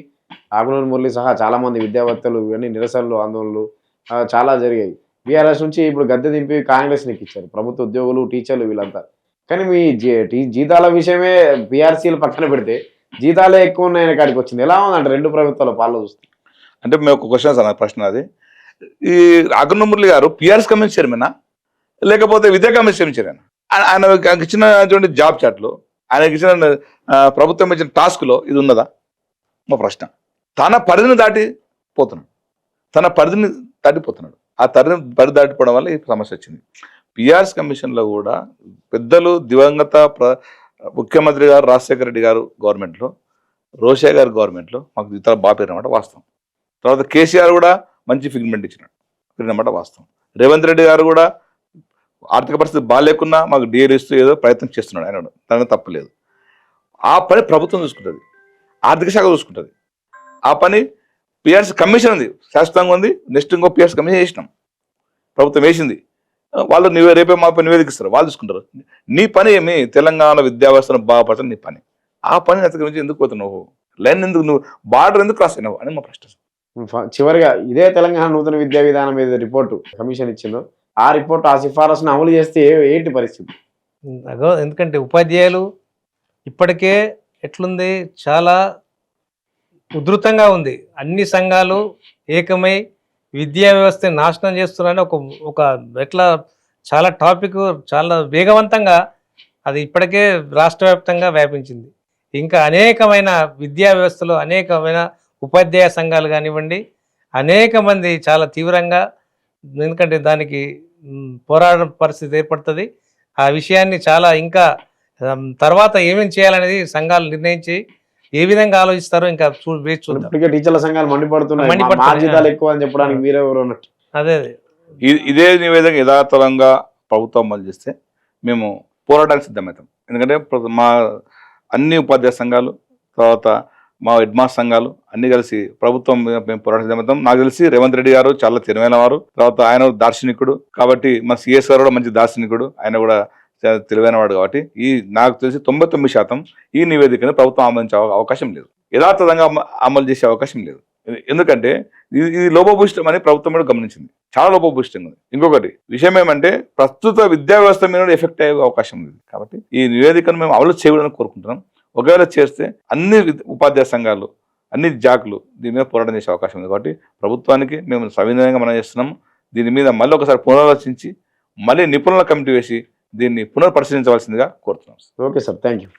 ఆకునూరు మురళి సహా చాలా మంది విద్యావేత్తలు ఇవన్నీ నిరసనలు ఆందోళనలు చాలా జరిగాయి. బీఆర్ఎస్ నుంచి ఇప్పుడు గద్దె దింపి కాంగ్రెస్ని ఎక్కించారు ప్రభుత్వ ఉద్యోగులు, టీచర్లు వీళ్ళంతా. కానీ మీ జీతాల విషయమే బీఆర్సీలు పక్కన పెడితే జీతాలే ఎక్కువ ఉన్నాయని కాడికి వచ్చింది. ఎలా ఉందంటే రెండు ప్రభుత్వాల పాలన చూస్తే? అంటే మేము ఒక క్వశ్చన్ సార్, ప్రశ్న అది. ఈ ఆకునూరు మురళి గారు పిఆర్ఎస్ కమిషన్ చైర్మనా లేకపోతే విద్యా కమిషన్ చైర్మనా? ఆయన ఇచ్చినటువంటి జాబ్ చాట్లు, ఆయనకి ఇచ్చిన ప్రభుత్వం ఇచ్చిన టాస్క్లో ఇది ఉన్నదా? మా ప్రశ్న. తన పరిధిని దాటిపోతున్నాడు. ఆ పరిధి దాటిపోవడం వల్ల ఈ సమస్య వచ్చింది. పిఆర్ఎస్ కమిషన్లో కూడా పెద్దలు దివంగత ముఖ్యమంత్రి గారు రాజశేఖర రెడ్డి గారు గవర్నమెంట్లో, రోషయ్య గారి గవర్నమెంట్లో మాకు జీతాలు బాగా పెరిగినమాట వాస్తవం. తర్వాత కేసీఆర్ కూడా మంచి ఫిగ్మెంట్ పెరిగినమాట వాస్తవం. రేవంత్ రెడ్డి గారు కూడా ఆర్థిక పరిస్థితి బాగాలేకున్నా మాకు డిఏలు ఇస్తూ ఏదో ప్రయత్నం చేస్తున్నాడు. ఆయన దాని తప్పలేదు. ఆ పని ప్రభుత్వం చూసుకుంటుంది, ఆర్థిక శాఖ చూసుకుంటుంది. ఆ పని పిఆర్ఎస్ కమిషన్ ఉంది, శాశ్వతంగా ఉంది. నెక్స్ట్ ఇంకో పిఆర్ఎస్ కమిషన్ చేసినాం, ప్రభుత్వం వేసింది. వాళ్ళు రేపే మా పని నివేదిస్తారు, వాళ్ళు చూసుకుంటారు. నీ పని ఏమి? తెలంగాణ విద్యా వ్యవస్థను బాగుపడతాను నీ పని. ఆ పని గురించి ఎందుకు పోతున్నావు? లైన్ ఎందుకు, నువ్వు బార్డర్ ఎందుకు క్రాస్ అయినావు అని మా ప్రశ్న. చివరిగా ఇదే తెలంగాణ నూతన విద్యా విధానం మీద రిపోర్టు కమిషన్ ఇచ్చిందో ఆ రిపోర్ట్ ఆ సిఫారసును అమలు చేస్తే ఏంటి పరిస్థితి? ఎందుకంటే ఉపాధ్యాయులు ఇప్పటికే ఎట్లుంది, చాలా ఉధృతంగా ఉంది. అన్ని సంఘాలు ఏకమై విద్యా వ్యవస్థని నాశనం చేస్తున్నారని ఒక ఎట్లా చాలా టాపిక్ చాలా వేగవంతంగా అది ఇప్పటికే రాష్ట్ర వ్యాప్తంగా వ్యాపించింది. ఇంకా అనేకమైన విద్యా వ్యవస్థలో అనేకమైన ఉపాధ్యాయ సంఘాలు కానివ్వండి, అనేక మంది చాలా తీవ్రంగా, ఎందుకంటే దానికి పోరాట పరిస్థితి ఏర్పడుతుంది. ఆ విషయాన్ని చాలా ఇంకా తర్వాత ఏమేమి చేయాలనేది సంఘాలు నిర్ణయించి ఏ విధంగా ఆలోచిస్తారో ఇంకా వేచి చూద్దాం. ఇప్పటికే టీచర్ల సంఘాలు మండిపడుతున్నాయి, జీతాలు ఎక్కువ అని చెప్పడానికి మీరెవరు అన్నట్టు. అదే ఇదే నివేదిక యథాతథంగా ప్రభుత్వం అమలు చేస్తే మేము పోరాటానికి సిద్ధమవుతాం. ఎందుకంటే మా అన్ని ఉపాధ్యాయ సంఘాలు, తర్వాత మా హెడ్మాస్టర్ సంఘాలు అన్ని కలిసి ప్రభుత్వం మేము పోరాటం సిద్ధమవుతాం. నాకు తెలిసి రేవంత్ రెడ్డి గారు చాలా తెలివైన వారు, తర్వాత ఆయన దార్శనికుడు కాబట్టి, మా సిఎస్ గారు కూడా మంచి దార్శనికుడు, ఆయన కూడా తెలివైన వాడు కాబట్టి నాకు తెలిసి 99% ఈ నివేదికను ప్రభుత్వం ఆమోదించే అవకాశం లేదు, యథాతథంగా అమలు చేసే అవకాశం లేదు. ఎందుకంటే ఇది లోపభూయిష్టం అని ప్రభుత్వం కూడా గమనించింది, చాలా లోపభూయిష్టంగా ఉంది. ఇంకొకటి విషయం ఏమంటే ప్రస్తుత విద్యా వ్యవస్థ మీద ఎఫెక్ట్ అయ్యే అవకాశం ఉంది. కాబట్టి ఈ నివేదికను మేము అమలు చేయాలని కోరుకుంటున్నాం. ఒకవేళ చేస్తే అన్ని ఉపాధ్యాయ సంఘాలు, అన్ని జాకులు దీని మీద పోరాటం చేసే అవకాశం ఉంది. కాబట్టి ప్రభుత్వానికి మేము సవినయంగా మనం చేస్తున్నాము. దీని మీద మళ్ళీ ఒకసారి పునరాలోచించి మళ్ళీ నిపుణుల కమిటీ వేసి దీన్ని పునర్పరిశీలించవలసిందిగా కోరుతున్నాం. Okay sir, thank you.